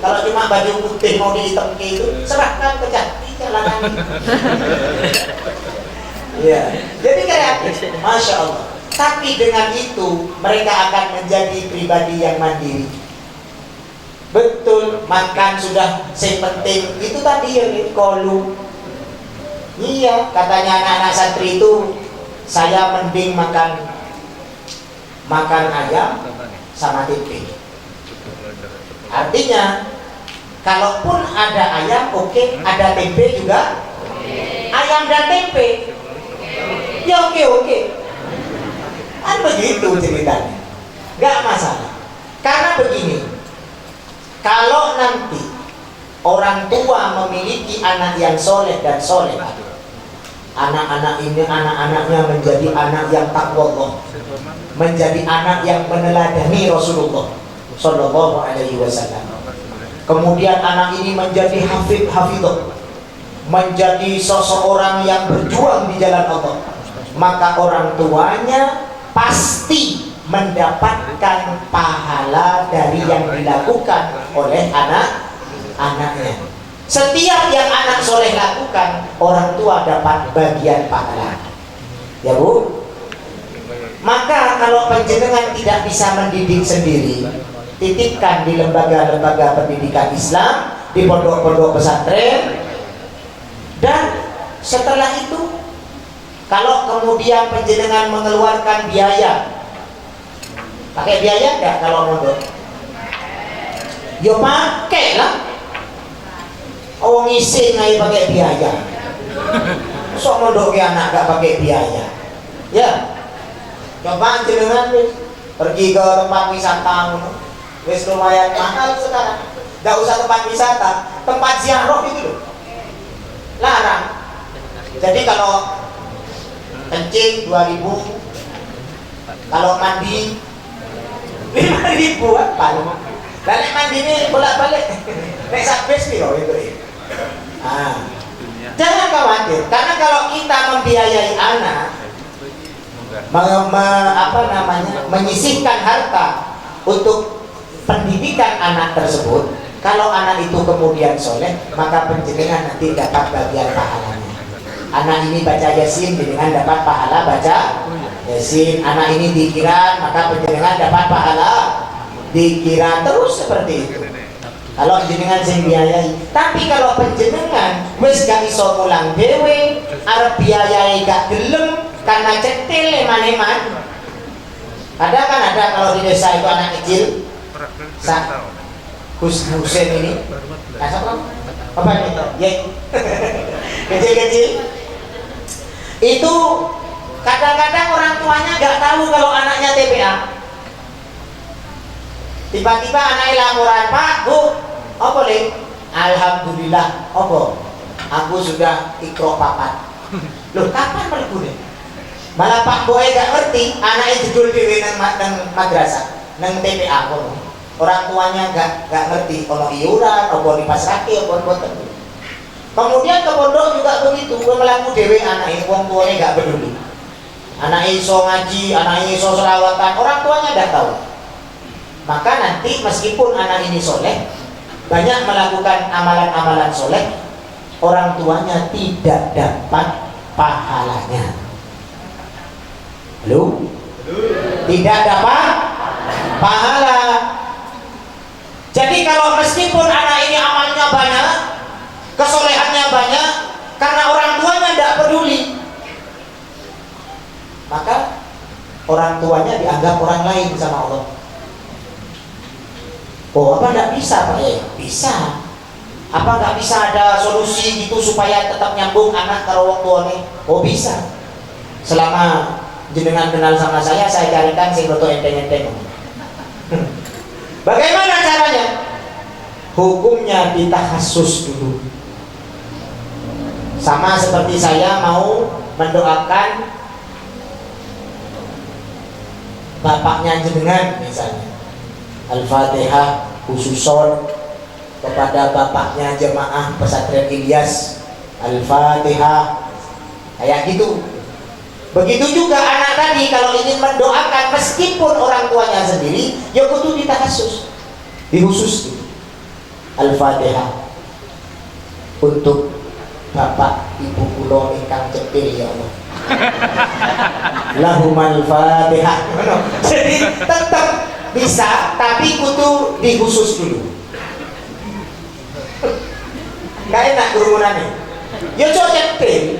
Kalau cuma baju putih mau dihitamkan itu, serahkan ke cantik jalanan. Ya, jadi kreatif. Masya Allah. Tapi dengan itu mereka akan menjadi pribadi yang mandiri. Betul, makan sudah sepenting itu tadi yang kolu. Iya, katanya anak-anak santri itu saya mending makan ayam sama tempe. Artinya kalaupun ada ayam oke, ada tempe juga. Ayam dan tempe ya oke. Kan begitu ceritanya, nggak masalah. Karena begini, kalau nanti orang tua memiliki anak yang soleh dan solehah, anak-anaknya menjadi anak yang takwa Allah, menjadi anak yang meneladani Rasulullah Shallallahu Alaihi Wasallam. Kemudian anak ini menjadi hafidh, menjadi seseorang yang berjuang di jalan Allah, maka orang tuanya pasti mendapatkan pahala dari yang dilakukan oleh anak-anaknya. Setiap yang anak soleh lakukan, orang tua dapat bagian pahala. Ya Bu? Maka kalau panjenengan tidak bisa mendidik sendiri, titipkan di lembaga-lembaga pendidikan Islam, di pondok-pondok pesantren. Dan setelah itu, kalau kemudian panjenengan mengeluarkan biaya, pakai biaya enggak kalau mondok? Yo pakai lah. Oh ngising aja pakai biaya. Sok mondok ke anak gak pakai biaya. Ya. Coba jenengan pergi ke tempat wisata, wis lumayan mahal sekarang. Gak usah tempat wisata, tempat ziarah itu loh. Larang. Jadi kalau kencing 2.000, kalau mandi 5.000 apa? Dan mandi ini bolak-balik. Nek sabes piro itu. Jangan khawatir, karena kalau kita membiayai anak, menyisihkan harta untuk pendidikan anak tersebut, kalau anak itu kemudian soleh, maka penjenengan nanti dapat bagian pahalanya. Anak ini baca Yasin, penjenengan dapat pahala baca Yasin. Anak ini dikiran, maka penjenengan dapat pahala dikiran, terus seperti itu. Kalau penjenengan sing biayai. Tapi kalau penjenengan wis gak iso mulang dhewe, arep biayai gak gelem karena cetil eman-eman. Kadang kan ada kalau di desa itu anak kecil, Gus Husen ini, apa ini? Ya, kecil-kecil. Itu kadang-kadang orang tuanya gak tahu kalau anaknya TPA. Tiba-tiba anaknya laporan, Pak, Bu, apa le? Alhamdulillah, apa? Aku sudah ikro papat. Loh, kapan mlebu nih? Malah Pak Boy gak ngerti, anaknya jedul dhewe nang madrasah, nang TPA kono. Orang tuanya gak ngerti, ono iuran, apa dipasrahke, apa boten. Kemudian ke pondok juga begitu, melaku dhewe anaknya, wong tuanya gak peduli. Anaknya iso ngaji, anaknya iso selawatan, orang tuanya gak tahu. Maka nanti meskipun anak ini soleh, banyak melakukan amalan-amalan soleh, orang tuanya tidak dapat pahalanya. Halo? Tidak dapat pahala. Jadi kalau meskipun anak ini amalnya banyak, kesolehannya banyak, karena orang tuanya tidak peduli, maka orang tuanya dianggap orang lain sama Allah. Oh, apa enggak bisa Pak? Bisa. Apa enggak bisa ada solusi gitu supaya tetap nyambung anak karo wong tuane? Oh, bisa. Selama jenengan kenal sama saya carikan sing roto enteng-enteng. Bagaimana caranya? Hukumnya ditahassus dulu. Sama seperti saya mau mendoakan bapaknya jenengan misalnya. Al-Fatihah khususon kepada bapaknya jemaah pesantren Ilyas, Al-Fatihah, kayak gitu. Begitu juga anak tadi kalau ingin mendoakan meskipun orang tuanya sendiri, ya kudu ditahassus, dikhusus gitu. Al-Fatihah untuk bapak ibu kula ingkang cetil ya Allah. Lahumal Fatihah. Jadi tetap bisa, tapi kudu dikhusus dulu. Gak enak kerumunannya. Ya cocok cetil.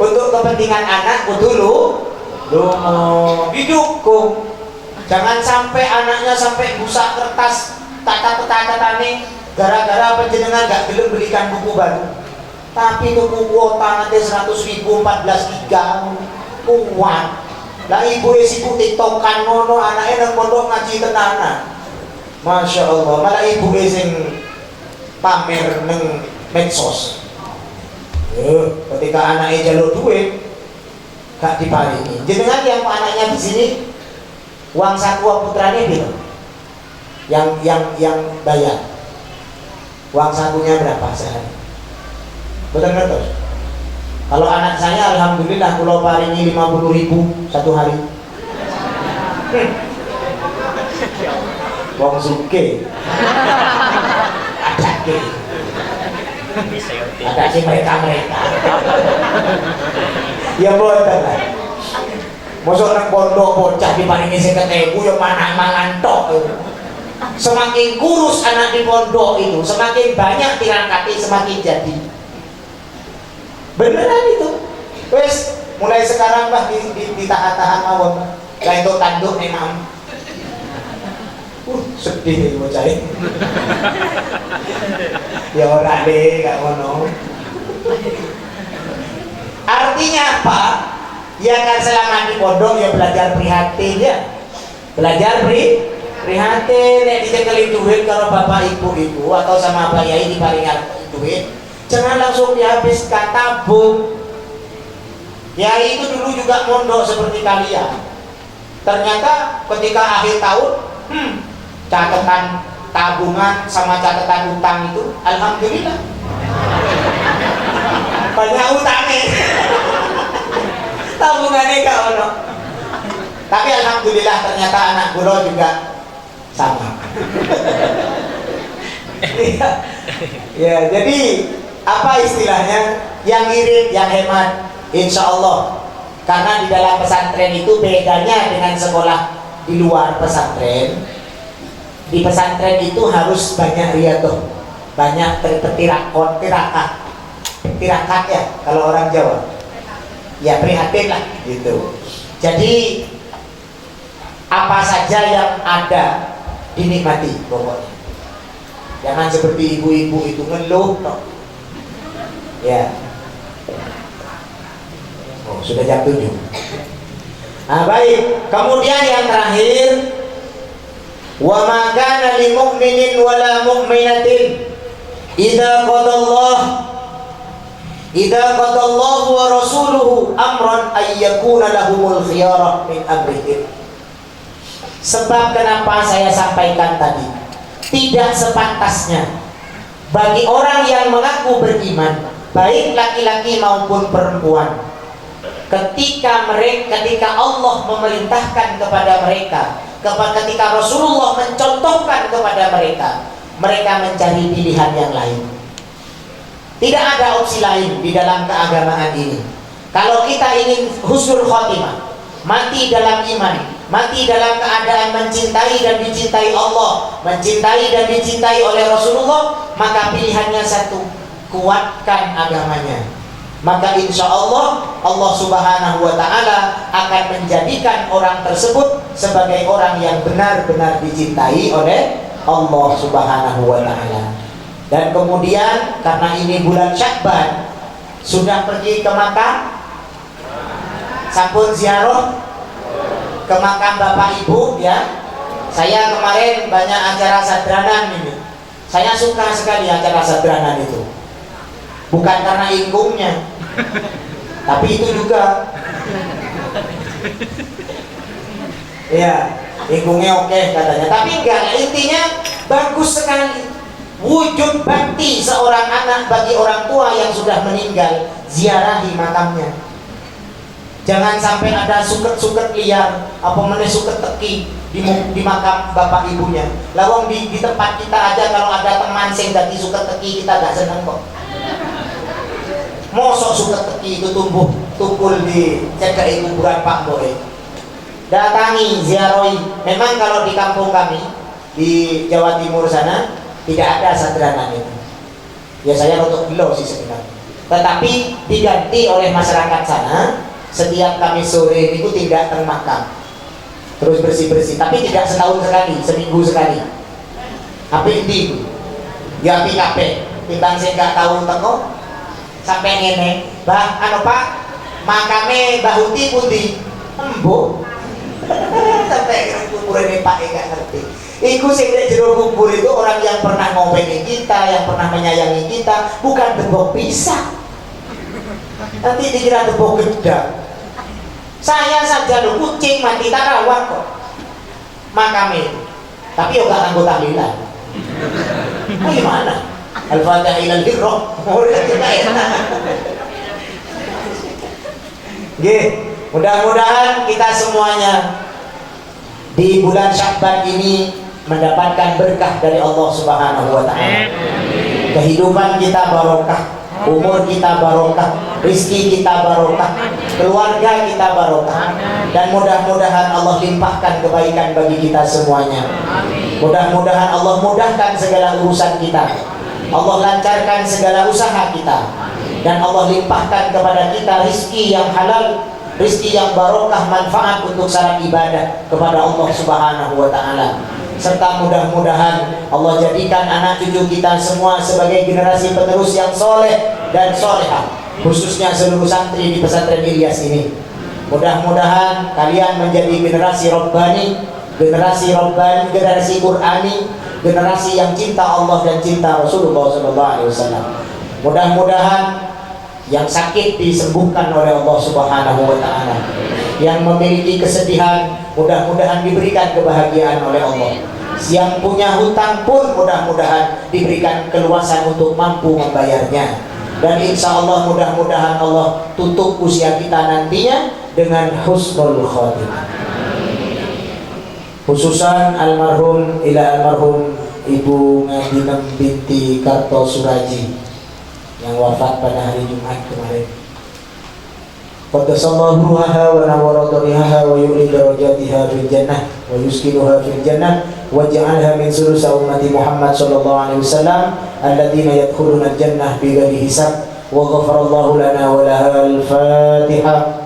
untuk kepentingan anak dulu didukung. Jangan sampai anaknya sampai busak kertas tata-tata-tani gara-gara penjenengan gak gelem belikan buku baru. Tapi tuku kuota nanti 100.000 14 giga kuat. Lah ibu sibuk tiktokan ngono anaknya nang pondok ngaji tenanan. Masya Allah, malah ibu sing pamer neng medsos. Ketika anaknya jalur duit gak diparingi. Jenengan yang anaknya di sini uang saku putranya gitu. Yang bayar. Uang sakunya berapa sehari? Betul-betul. Kalau anak saya alhamdulillah kalau paringi 50.000 satu hari. Wong suke. Ada sih mereka. Ya betul lah. Mosok nang pondok bocah diparingi 50.000 ya mangan tok. Semakin kurus anak di pondok itu, semakin banyak tirangkati semakin jadi. Beneran itu. Wes mulai sekarang bah ditahan-tahan mawon. Lah itu tanduk nih mam. Sedih nih bocah ini. Ya ora deh gak ngono. Artinya apa? Ya kan selama di pondok ya belajar prihatin ya. Belajar prihatin, nek dicekeli duit kalau bapak ibu atau sama Pak Yai diparingan duit, jangan langsung dihabiskan, tabung. Yai itu dulu juga mondok seperti kalian. Ternyata ketika akhir tahun, catatan tabungan sama catatan utang itu, alhamdulillah banyak utangnya. Tabungannya gak ono. Tapi alhamdulillah ternyata anak guru juga sama. Ya, jadi apa istilahnya? Yang irit, yang hemat, insya Allah. Karena di dalam pesantren itu bedanya dengan sekolah di luar pesantren. Di pesantren itu harus banyak riyadhah, banyak tirakat ya kalau orang Jawa. Ya prihatin lah gitu. Jadi apa saja yang ada dinikmati pokoknya. Jangan seperti ibu-ibu itu ngeluh no. Ya. Oh, sudah jam 7. Nah, baik. Kemudian yang terakhir, wa ma kana lil mu'minin wala mu'minatin idza qadallahu wa rasuluhu amran ay yakuna lahumul khiyarah min amrihim. Sebab kenapa saya sampaikan tadi, tidak sepantasnya bagi orang yang mengaku beriman, baik laki-laki maupun perempuan, ketika Allah memerintahkan kepada mereka, ketika Rasulullah mencontohkan kepada mereka mencari pilihan yang lain. Tidak ada opsi lain di dalam keagamaan ini. Kalau kita ingin husnul khotimah, mati dalam iman, mati dalam keadaan mencintai dan dicintai Allah, mencintai dan dicintai oleh Rasulullah, maka pilihannya satu, kuatkan agamanya. Maka insya Allah Subhanahu wa ta'ala akan menjadikan orang tersebut sebagai orang yang benar-benar dicintai oleh Allah Subhanahu wa ta'ala. Dan kemudian karena ini bulan Syakban, sudah pergi ke makam, sampun ziarah ke makam bapak ibu ya. Saya kemarin banyak acara sadranan ini. Saya suka sekali acara sadranan itu. Bukan karena ingkungnya, tapi itu juga. Ya, ingkungnya oke katanya. Tapi enggak, intinya bagus sekali. Wujud bakti seorang anak bagi orang tua yang sudah meninggal, ziarahi makamnya. Jangan sampai ada suket-suket liar, apa mana suket teki di makam bapak ibunya. Lawang di tempat kita aja kalau ada teman sing dadi suket teki kita gak seneng kok. Mosok suket teki itu tumpul di cedek kuburan Pak Boy. Datangi, ziarahi. Memang kalau di kampung kami di Jawa Timur sana tidak ada sadranan itu. Ya saya rotok gelo sih sebenarnya. tetapi diganti oleh masyarakat sana. Setiap Kamis sore itu tidak teng makam, terus bersih-bersih, tapi tidak setahun sekali, seminggu sekali. Tapi itu ya PKP timbang saya nggak tahu teko sampai ngene, bah anu Pak makame Mbah Huti pundi embo sampai kubur ini Pak nggak ngerti. Iku sing nek jero kubur itu orang yang pernah ngompeni kita, yang pernah menyayangi kita, bukan tembok pisah. Nanti dikira tembok gedang. Saya saja lo kucing mati tarawak kok makame, tapi yo gak nganggo tahlilan. Gimana? Al-Fatihah ilal hirroh. Mudah-mudahan kita semuanya di bulan Sya'ban ini mendapatkan berkah dari Allah Subhanahu wa taala. Kehidupan kita barokah, umur kita barokah, rizki kita barokah, keluarga kita barokah, dan mudah-mudahan Allah limpahkan kebaikan bagi kita semuanya. Mudah-mudahan Allah mudahkan segala urusan kita, Allah lancarkan segala usaha kita, dan Allah limpahkan kepada kita rizki yang halal, rizki yang barokah, manfaat untuk syarat ibadah kepada Allah Subhanahu wa taala. Serta mudah-mudahan Allah jadikan anak cucu kita semua sebagai generasi penerus yang soleh dan solehah, khususnya seluruh santri di pesantren Ilyas ini. Mudah-mudahan kalian menjadi generasi Rabbani, generasi Qur'ani, generasi yang cinta Allah dan cinta Rasulullah SAW. Mudah-mudahan yang sakit disembuhkan oleh Allah Subhanahu wa taala, yang memiliki kesedihan mudah-mudahan diberikan kebahagiaan oleh Allah, yang punya hutang pun mudah-mudahan diberikan keluasan untuk mampu membayarnya, dan insya Allah mudah-mudahan Allah tutup usia kita nantinya dengan husnul khotimah. Khususan almarhum Ibu Ngadinem binti Kartosuraji yang wafat pada hari Jumat kemarin. Qaddasallahu ruhaha wa nawwara dharihaha wa yu'li darajatiha fil jannah wa yuskinuha fil jannah wa ja'alha min sulusa ummati Muhammad sallallahu alaihi wasallam alladziina yadkhuluna al-jannah bighairi hisab wa ghafarallahu lana wa laha al-Fatihah.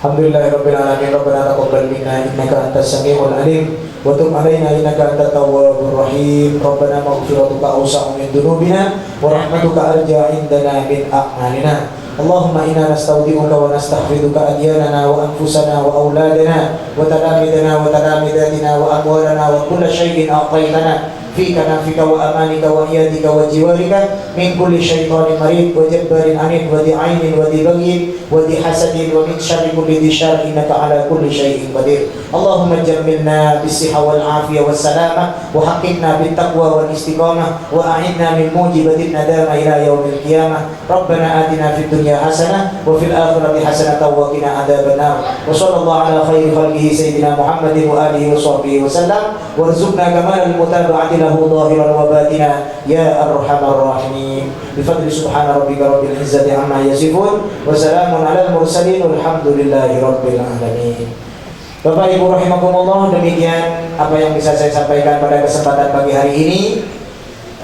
Alhamdulillahirabbil alamin rabbana taqabbal minna innaka antas samiul alim wa tub alaina innaka antat tawwabur rahim rabbana maghfiratuka awsa'u min dhunubina wa rahmatuka arja indana min a'malina Allahumma inna nastaudi'uka wa nastaghfiruka adyanana wa anfusana wa auladana wa talamidana wa talamidatina wa amwalana wa kulla shay'in a'taytana fi kanafika wa amanika wa iyadika wa jiwarika min kulli syaitanir marid wa jabbarin anid wa di'ainin wa dibaghin wa dihasadin wa min syarri kulli dishar innaka ala kulli syai'in qadir. Allahumma jammilna bis-siha wal afiyah was salamah wa haqqinna bit taqwa wal istiqamah wa a'inna min mujibatin nadama ila yaumil qiyamah. Rabbana atina fid dunya hasanah wa fil akhirati hasanah wa qina adzabannar. Wa sallallahu ala khairi khalqihi sayyidina Muhammadin wa alihi wa sahbihi wa sallam warzuqna kamalal mutaba'ati lahu zahiran wa batina ya arhamar rahimin. Bifadli subhana rabbika rabbil izzati amma yasifun wa salamun alal mursalin walhamdulillahi rabbil alamin. Bapak Ibu rahimakumullah, demikian apa yang bisa saya sampaikan pada kesempatan pagi hari ini.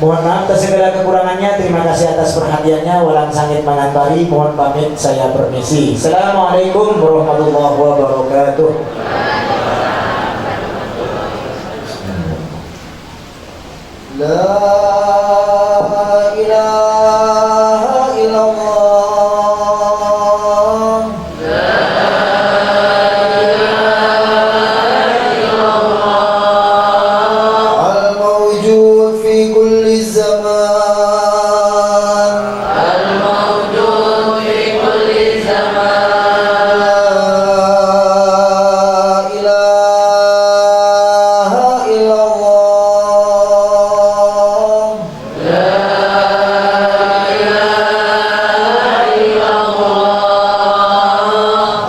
Mohon maaf atas segala kekurangannya. Terima kasih atas perhatiannya. Walang sangit mangantari. Mohon pamit, saya permisi. Assalamualaikum warahmatullahi wabarakatuh. La ilaha illallah. Al-mawjud fi kulli zaman. Al-mawjud fi kulli zaman. La ilaha illallah.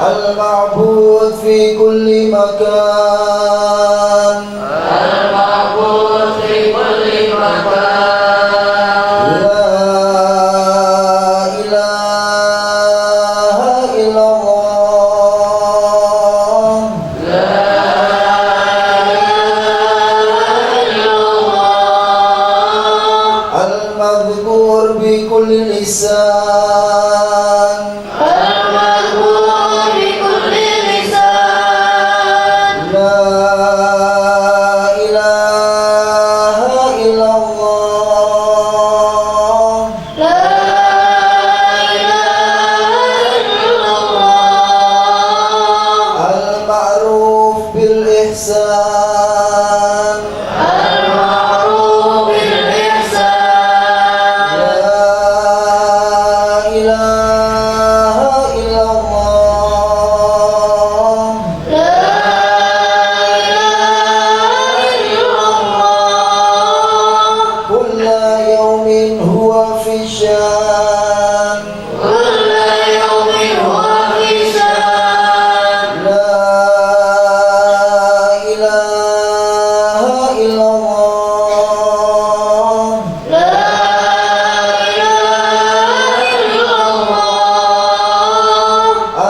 المعبود في كل مكان. المعبود في كل مكان. المذكور بكل لسان المذكور بكل لسان لا إله إلا الله لا إله إلا الله المعروف بالإحسان المعروف بالإحسان لا إله إلا الله لا إله إلا الله كل يوم هو في شان كل يوم هو في شان لا إله إلا الله لا إله إلا الله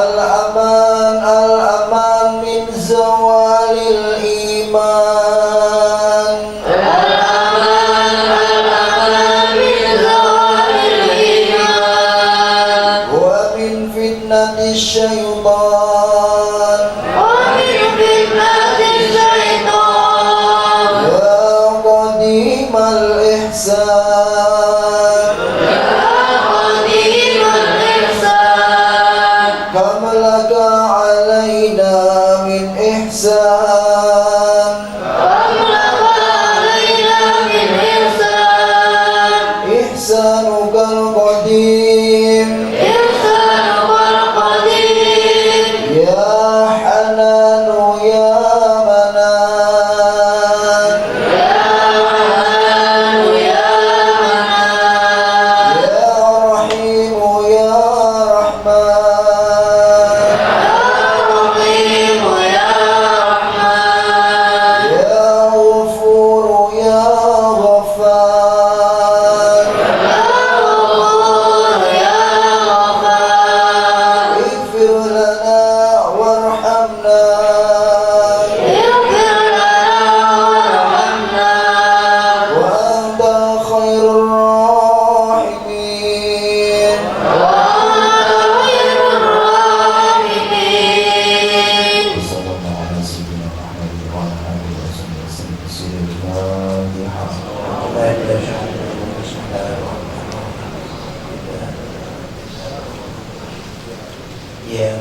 الأمان الأمان من زوال الإيمان الأمان من زوال الإيمان ومن فتنة الشيطان ومن فتنة الشيطان يا قديم الإحسان يا قديم الإحسان كم لك علينا من إحسان وأغلق علينا من إحسان إحسانك القديم إحسانك القديم يا حنان يا منان يا حنان يا منان يا رحيم يا رحمن رحيم يا رحمن يا غفور يا غفار غفور يا غفار اغفر لنا وارحمنا اغفر لنا وارحمنا وأنت خير الراحمين وأنت خير الراحمين صلى الله على سيدنا محمد وعلى آله وصحبه وسلم. سورة الفاتحة. Ya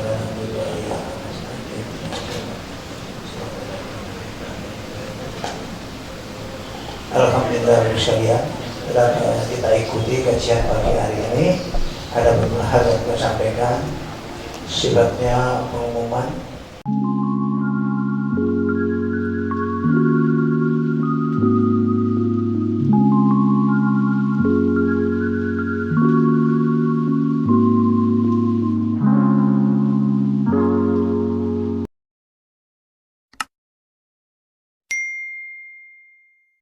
Alhamdulillah sekalian, telah kita ikuti kajian pagi hari ini. Ada beberapa hal yang saya sampaikan, sifatnya pengumuman